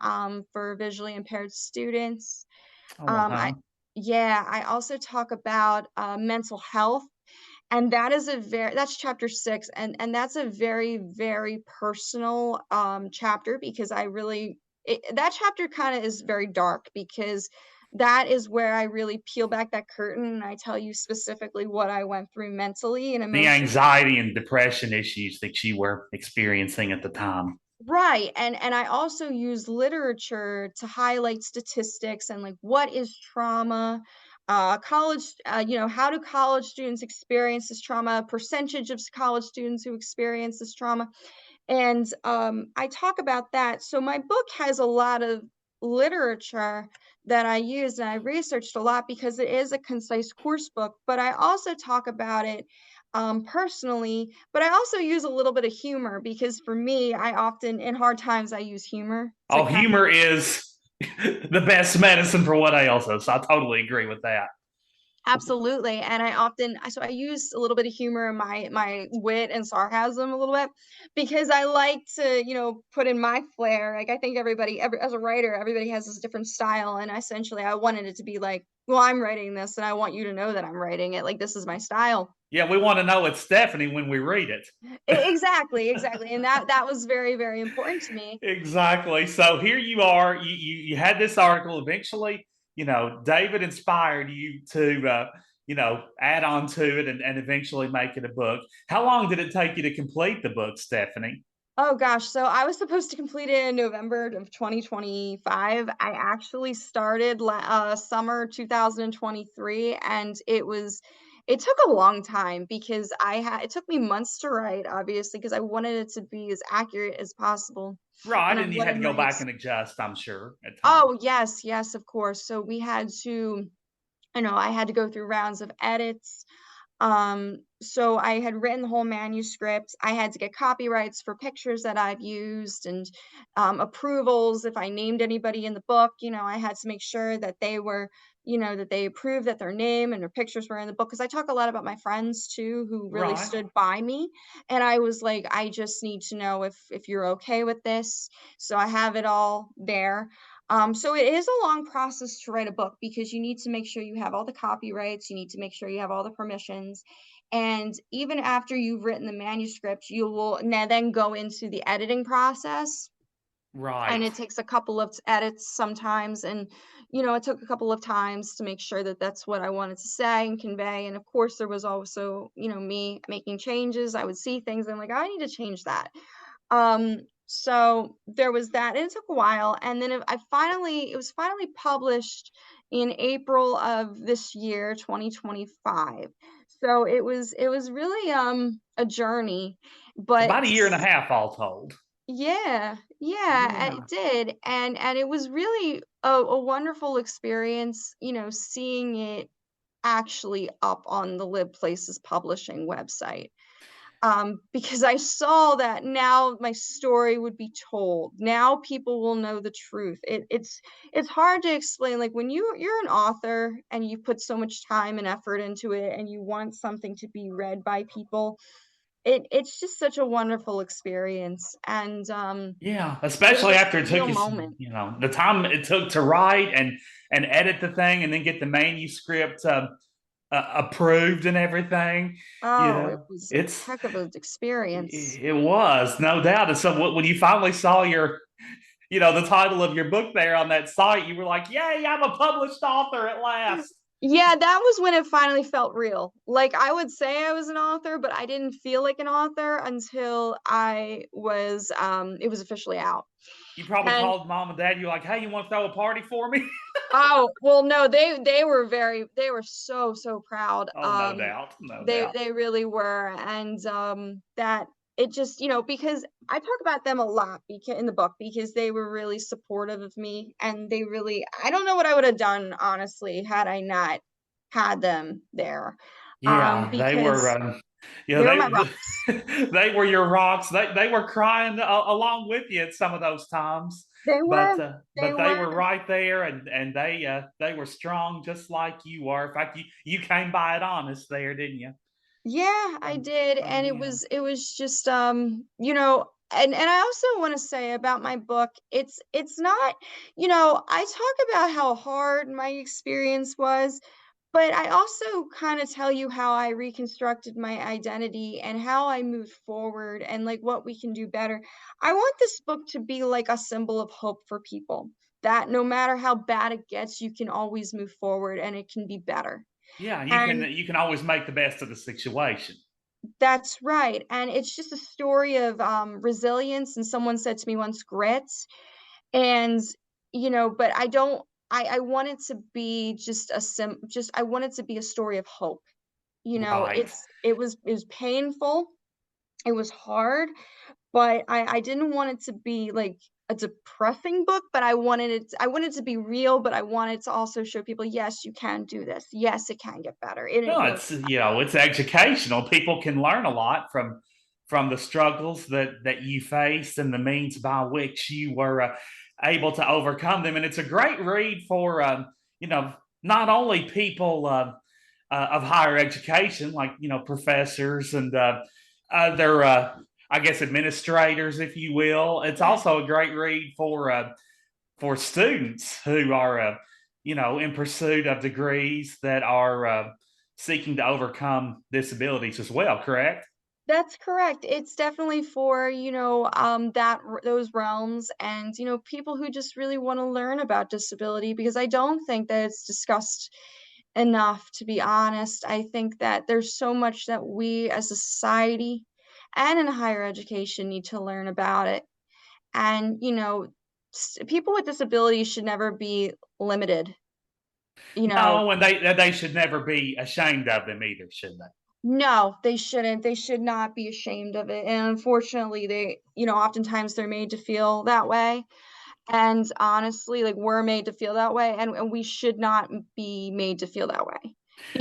for visually impaired students. Oh, I wow. Yeah, I also talk about mental health, and that's chapter 6, and that's a very, very personal chapter, because that chapter kind of is very dark, because that is where I really peel back that curtain and I tell you specifically what I went through mentally and The emotionally. anxiety and depression issues that you were experiencing at the time. Right. And I also use literature to highlight statistics and like what is trauma, how do college students experience this trauma, percentage of college students who experience this trauma. And I talk about that. So my book has a lot of literature that I use, and I researched a lot because it is a concise course book, but I also talk about it personally, but I also use a little bit of humor, because for me, I often, in hard times, I use humor to Oh, kind humor is the best medicine for what ails us. I totally agree with that. Absolutely, and I use a little bit of humor and my wit and sarcasm a little bit, because I like to, put in my flair. Like, I think as a writer, everybody has this different style, and essentially I wanted it to be like, well, I'm writing this and I want you to know that I'm writing it. Like, this is my style. Yeah, we want to know it's Stephanie when we read it. Exactly. And that was very, very important to me. Exactly. So here you are. You had this article. Eventually, David inspired you to add on to it and eventually make it a book. How long did it take you to complete the book, Stephanie? Oh gosh, so I was supposed to complete it in November of 2025. I actually started summer 2023, and it took a long time, because it took me months to write, obviously, because I wanted it to be as accurate as possible. Right, And I and you had wanted to go back and adjust, I'm sure, at times. oh yes, of course. So we had to, I had to go through rounds of edits. so I had written the whole manuscript. I had to get copyrights for pictures that I've used, and approvals. If I named anybody in the book, I had to make sure that they were, that they approved that their name and their pictures were in the book. Because I talk a lot about my friends too, who really Right. stood by me. And I was like, I just need to know if you're okay with this. So I have it all there. So it is a long process to write a book, because you need to make sure you have all the copyrights, you need to make sure you have all the permissions. And even after you've written the manuscript, you will now then go into the editing process. And Right. it takes a couple of edits sometimes. And, it took a couple of times to make sure that that's what I wanted to say and convey. And of course, there was also, me making changes. I would see things and I'm like, I need to change that. So there was that, and it took a while, and then it was finally published in April of this year, 2025. So it was really a journey, So but about a year and a half all told. yeah, yeah, Yeah. it did, and it was really a wonderful experience, seeing it actually up on the Live Places Publishing website. Because I saw that now my story would be told. Now people will know the truth. It's hard to explain. Like when you're an author and you put so much time and effort into it, and you want something to be read by people, it's just such a wonderful experience. And Yeah, it was especially a after it took surreal you, moment. the time it took to write and edit the thing and then get the manuscript approved and everything. Oh, it was a It's heck of an experience. it was no doubt. And so when you finally saw the title of your book there on that site, you were like, "Yay, I'm a published author at last." Yeah, that was when it finally felt real. Like, I would say I was an author, but I didn't feel like an author until it was officially out. You probably And called mom and dad. You're like, "Hey, you want to throw a party for me?" oh, well, no, they were so, so proud. Oh, no doubt, no doubt. They really were. And that it just, because I talk about them a lot in the book, because they were really supportive of me, and I don't know what I would have done, honestly, had I not had them there. Yeah, they were. Because Yeah, they were my rocks. they were your rocks. They were crying along with you at some of those times, They but were. uh, They but they were. were right there, and they were strong just like you are. In fact, you came by it honest there, didn't you? Yeah, I From did. from And the end. it was just and I also want to say about my book, it's not, I talk about how hard my experience was, but I also kind of tell you how I reconstructed my identity and how I moved forward, and like what we can do better. I want this book to be like a symbol of hope for people, that no matter how bad it gets, you can always move forward and it can be better. Yeah, And you can always make the best of the situation. that's right, and it's just a story of, resilience, and someone said to me once, "Grit," and, but I want it to be just I want it to be a story of hope. Right. It was painful, it was hard, but I didn't want it to be like a depressing book, but I wanted it to be real, but I wanted to also show people, "Yes, you can do this. Yes, it can get better, and it No, will." it's educational. People can learn a lot from the struggles that you faced and the means by which you were able to overcome them. And it's a great read for you know not only people of higher education, like professors and other I guess administrators, if you will. It's Yeah. also a great read for students who are in pursuit of degrees that are seeking to overcome disabilities as well, correct? That's correct. It's definitely for, those realms, and, people who just really want to learn about disability, because I don't think that it's discussed enough, to be honest. I think that there's so much that we as a society and in higher education need to learn about it. And, people with disabilities should never be limited, you know. No, and they should never be ashamed of them either, should they? No, they shouldn't. They should not be ashamed of it. And unfortunately, oftentimes they're made to feel that way. And honestly, like, we're made to feel that way, and we should not be made to feel that way.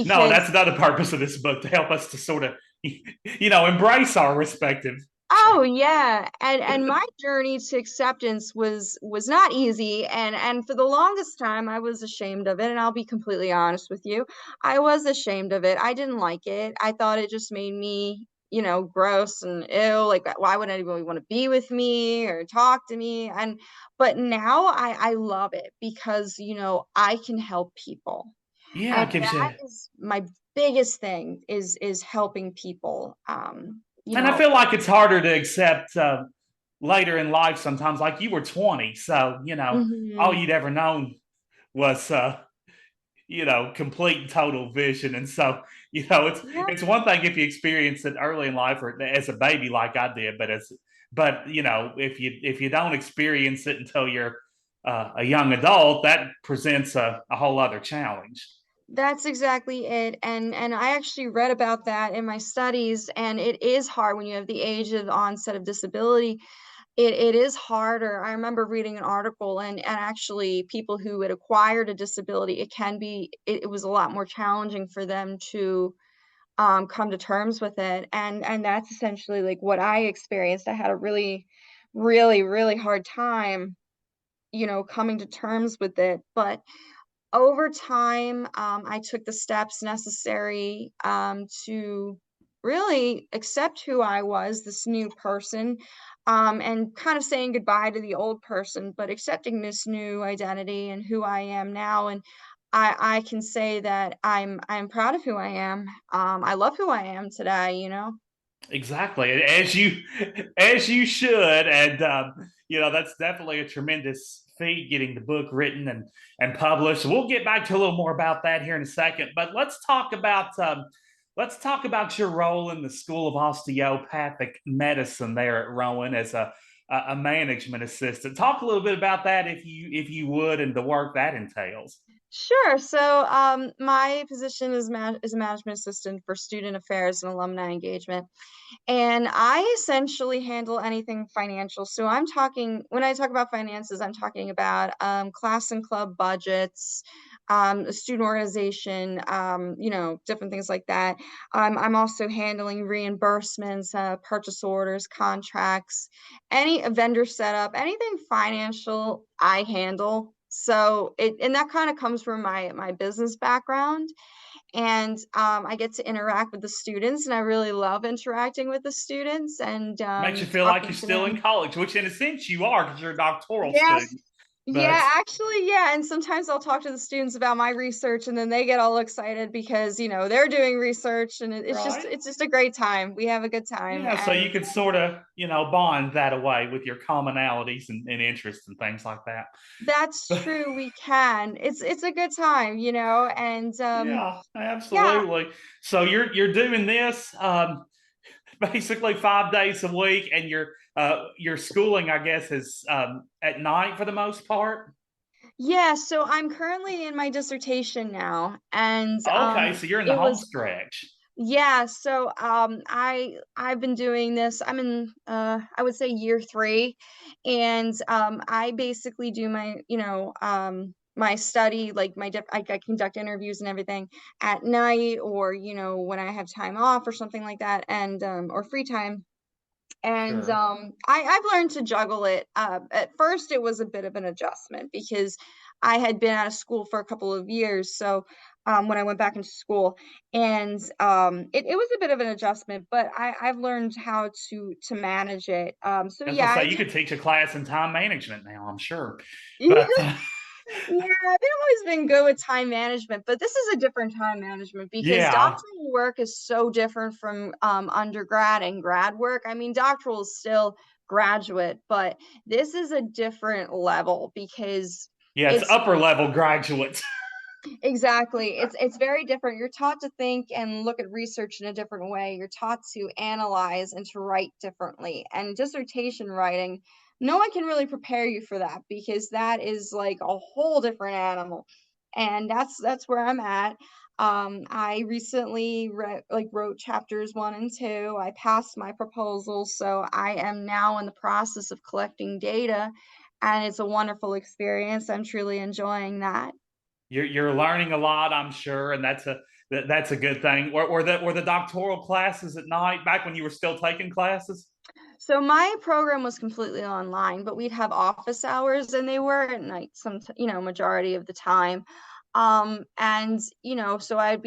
No, that's Because another purpose of this book, to help us to sort of embrace our respective. Oh yeah, and my journey to acceptance was not easy, and for the longest time I was ashamed of it, and I'll be completely honest with you. I was ashamed of it. I didn't like it. I thought it just made me, gross and ill. Like, why would anybody want to be with me or talk to me? And but now I love it because, I can help people. Yeah, And it gives that you. is my biggest thing is helping people. You And I know. feel like it's harder to accept later in life sometimes. Like you were 20, so all Mhm. you'd ever known was complete and total vision. And so Yeah, it's one thing if you experience it early in life or as a baby like I did, but if you don't experience it until you're a young adult, that presents a whole other challenge. that's exactly it. And I actually read about that in my studies, and it is hard when you have the age of onset of disability. It is harder. I remember reading an article, and actually people who had acquired a disability, it was a lot more challenging for them to come to terms with it. And that's essentially like what I experienced. I had a really, really, really hard time, coming to terms with it. But over time, I took the steps necessary to really accept who I was, this new person, and kind of saying goodbye to the old person, but accepting this new identity and who I am now. And I can say that I'm proud of who I am. I love who I am today. Exactly, as you should, and that's definitely a tremendous feat getting the book written and published. We'll get back to a little more about that here in a second, but let's talk about your role in the School of Osteopathic Medicine there at Rowan as a management assistant. Talk a little bit about that if you would, and the work that entails. Sure. So, my position is a management assistant for student affairs and alumni engagement. And I essentially handle anything financial. So when I talk about finances, I'm talking about class and club budgets, a student organization, different things like that. I'm also handling reimbursements, purchase orders, contracts, any vendor setup, anything financial I handle. And that kind of comes from my business background, and I get to interact with the students, and I really love interacting with the students and Makes you feel like talking you're to still in them. college, which in a sense you are because you're a doctoral Yes. student. Yeah, But actually, yeah. And sometimes I'll talk to the students about my research, and then they get all excited because, they're doing research, and right. it's just a great time. We have a good time. Yeah, so you And could sort of, bond that away with your commonalities and interests and things like that. that's true, we can. It's a good time, and Yeah, yeah. absolutely. So you're doing this basically 5 days a week, and your schooling, I guess, is at night for the most part. Yeah, so I'm currently in my dissertation now, and Okay, so you're in the it home was stretch. yeah, so I've been doing this. I'm in I would say year 3, and I basically do my study, like I conduct interviews and everything at night, or when I have time off or something like that, and or free time. And Sure. I've learned to juggle it. At first, it was a bit of an adjustment because I had been out of school for a couple of years. So when I went back into school, and it was a bit of an adjustment, but I've learned how to manage it. So I was yeah, gonna say I you do. could teach a class in time management now, I'm sure. But Yeah, I've always been good with time management, but this is a different time management because yeah, doctoral work is so different from undergrad and grad work. I mean, doctoral is still graduate, but this is a different level because yeah, it's it's upper level graduates. exactly. It's very different. You're taught to think and look at research in a different way. You're taught to analyze and to write differently. And dissertation writing, no one can really prepare you for that because that is like a whole different animal. And that's where I'm at. I recently wrote chapters 1 and 2. I passed my proposal, so I am now in the process of collecting data, and it's a wonderful experience. I'm truly enjoying that. You're learning a lot, I'm sure, and that's a good thing. Were the doctoral classes at night back when you were still taking classes? So my program was completely online, but we'd have office hours and they were at night majority of the time. And so I'd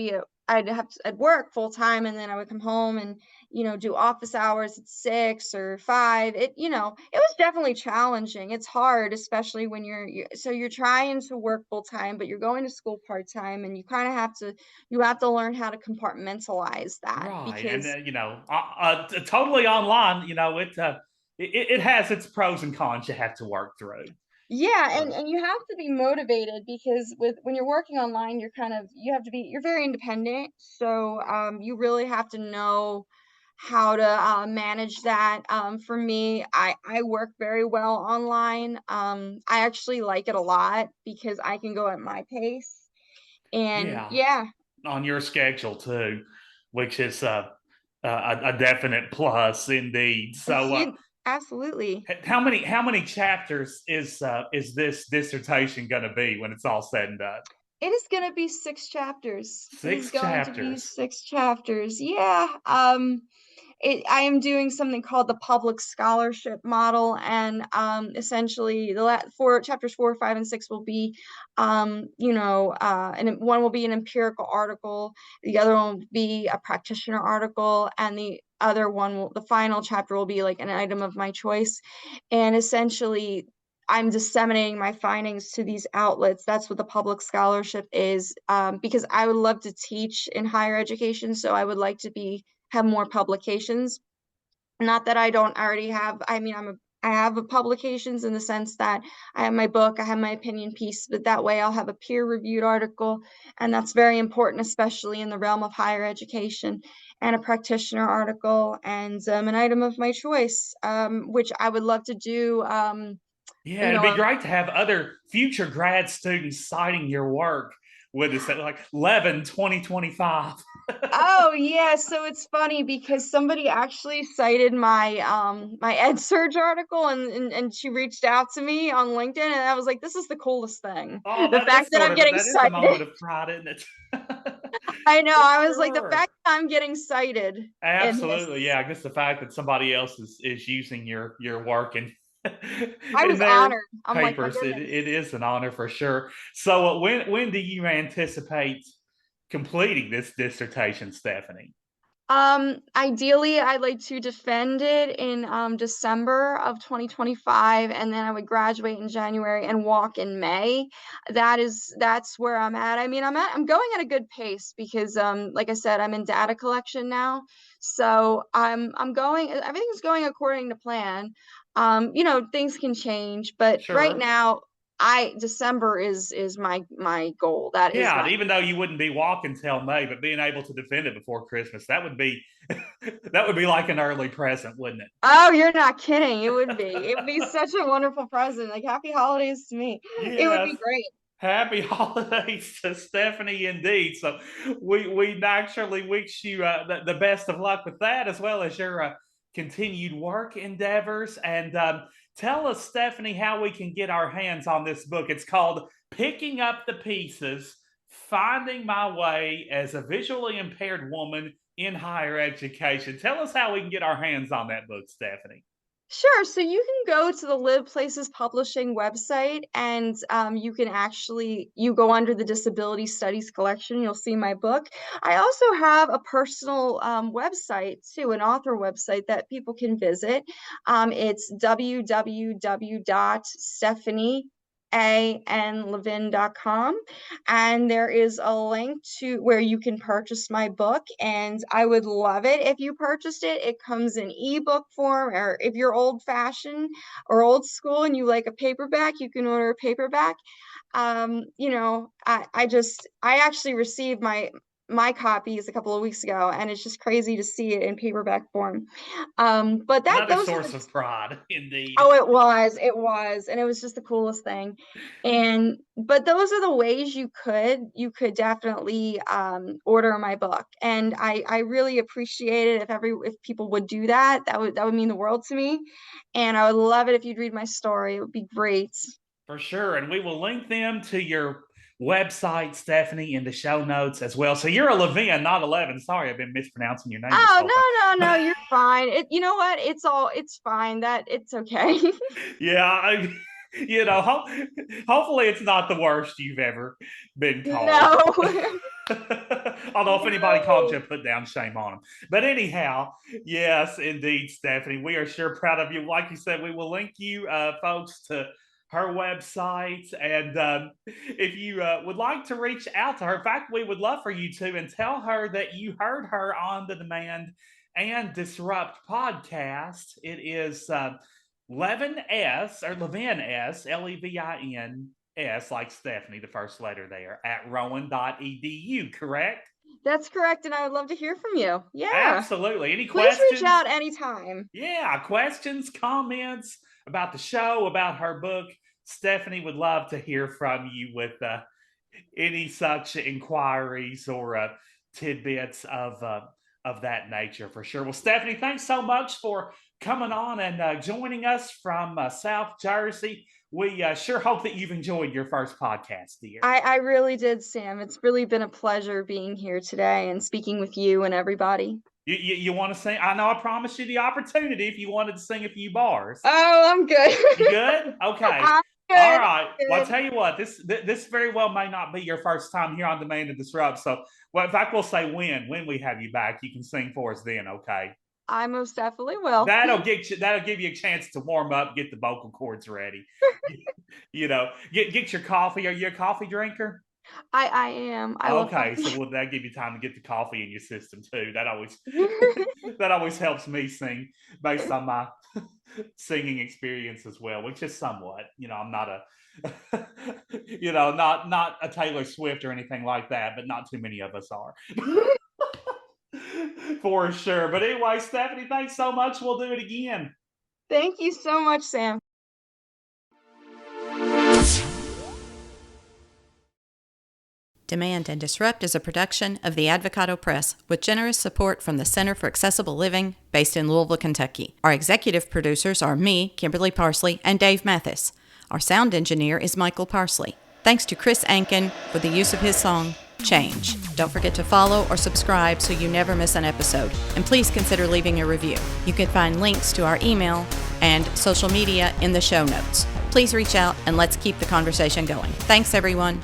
work full time and then I would come home and, do office hours at 6 or 5. It was definitely challenging. It's hard, especially when you're trying to work full time, but you're going to school part time and you have to learn how to compartmentalize that Right, and because totally online. It has its pros and cons you have to work through. yeah, So, and you have to be motivated because when you're working online, you're very independent. So you really have to know how to manage that. For me, I work very well online. I actually like it a lot because I can go at my pace. And yeah, yeah, on your schedule too, which is a definite plus indeed. So, absolutely. how many chapters is this dissertation going to be when it's all said and done? It is going to be 6 chapters. It is Six going to be chapters. 6 chapters. Yeah. I am doing something called the public scholarship model, and essentially four chapters 4, 5, and 6 will be, and one will be an empirical article, the other one will be a practitioner article, and the final chapter will be like an item of my choice, and essentially. I'm disseminating my findings to these outlets. That's what the public scholarship is, because I would love to teach in higher education. So I would like to have more publications. Not that I don't already have. I mean, I have publications in the sense that I have my book, I have my opinion piece, but that way I'll have a peer-reviewed article, and that's very important, especially in the realm of higher education, and a practitioner article, and an item of my choice, which I would love to do. Yeah, You it'd know, be great to have other future grad students citing your work with us at like Levin 2025. Oh yeah, so it's funny because somebody actually cited my EdSurge article and she reached out to me on LinkedIn and I was like, this is the coolest thing. Oh, The fact that I'm getting that is a cited. moment of pride, isn't it? I know. For I was like, the sure. fact that I'm getting cited in Absolutely, this. yeah. I guess the fact that somebody else is using your work and I in was their honored. I'm like, my papers, it goodness. is an honor for sure. So, when do you anticipate completing this dissertation, Stephanie? Ideally, I'd like to defend it in December of 2025, and then I would graduate in January and walk in May. That's where I'm at. I mean, I'm going at a good pace because like I said, I'm in data collection now. So everything's going according to plan. Things can change, but right Sure. now December is my goal. That is Yeah, my and even though you wouldn't be walking till May, but being able to defend it before Christmas, that would be that would be like an early present, wouldn't Oh, you're not kidding. It would be. It would be it? such a wonderful present. Like happy holidays to me. It would Yes. be great. Happy holidays to Stephanie, indeed. So we naturally wish you the best of luck with that, as well as your continued work endeavors. And tell us, Stephanie, how we can get our hands on this book. It's called "Picking Up the Pieces: Finding My Way as a Visually Impaired Woman in Higher Education." Tell us how we can get our hands on that book, Stephanie. Sure. So you can go to the Live Places Publishing website and you go under the Disability Studies collection. You'll see my book. I also have a personal website too, an author website that people can visit. It's www.stephanieanlevin.com, and there is a link to where you can purchase my book, and I would love it if you purchased it. It comes in ebook form, or if you're old fashioned or old school and you like a paperback, you can order a paperback. I actually received my copies a couple of weeks ago, and it's just crazy to see it in paperback form. But Another those are source the of pride, indeed. Oh, it was, and it was just the coolest thing. But those are the ways you could definitely order my book, and I really appreciate it if people would do that. That would mean the world to me, and I would love it if you'd read my story. It would be great. For sure. And we will link them to website, Stephanie, in the show notes as well. So you're a Levin, not a Levin. Sorry, I've been mispronouncing your name. No, you're fine. You know what? It's fine. It's okay. Yeah, hopefully it's not the worst you've ever been called. No. Although if anybody called you, put down, shame on them. But anyhow, yes, indeed, Stephanie, we are sure proud of you. Like you said, we will link you, folks, to her website. And if you would like to reach out to her, in fact, we would love for you to, and tell her that you heard her on the Demand and Disrupt podcast. It is Levin S, or Levin S, Levin S, like Stephanie, the first letter there, at rowan.edu, correct? That's correct, and I would love to hear from you. Yeah. Absolutely. Any Please questions? reach out anytime. Yeah, questions, comments about the show, about her book. Stephanie would love to hear from you with any such inquiries or tidbits of that nature, for sure. Well, Stephanie, thanks so much for coming on and joining us from South Jersey. We sure hope that you've enjoyed your first podcast, dear. I really did, Sam. It's really been a pleasure being here today and speaking with you and everybody. You want to sing? I know I promised you the opportunity if you wanted to sing a few bars. Oh, I'm good. You good? Okay. I'm good. All right. Well, I'll tell you what, this very well may not be your first time here on Demand and Disrupt. So, well, in fact, we'll say when we have you back, you can sing for us then, okay? I most definitely will. That'll give you a chance to warm up, get the vocal cords ready. Get your coffee. Are you a coffee drinker? I am. Okay, so will that give you time to get the coffee in your system too? That always helps me sing based on my singing experience as well, which is somewhat. I'm not not a Taylor Swift or anything like that, but not too many of us are. For sure. But anyway, Stephanie, thanks so much. We'll do it again. Thank you so much, Sam. Demand and Disrupt is a production of the Advocado Press with generous support from the Center for Accessible Living based in Louisville, Kentucky. Our executive producers are me, Kimberly Parsley, and Dave Mathis. Our sound engineer is Michael Parsley. Thanks to Chris Ankin for the use of his song, Change. Don't forget to follow or subscribe so you never miss an episode. And please consider leaving a review. You can find links to our email and social media in the show notes. Please reach out and let's keep the conversation going. Thanks, everyone.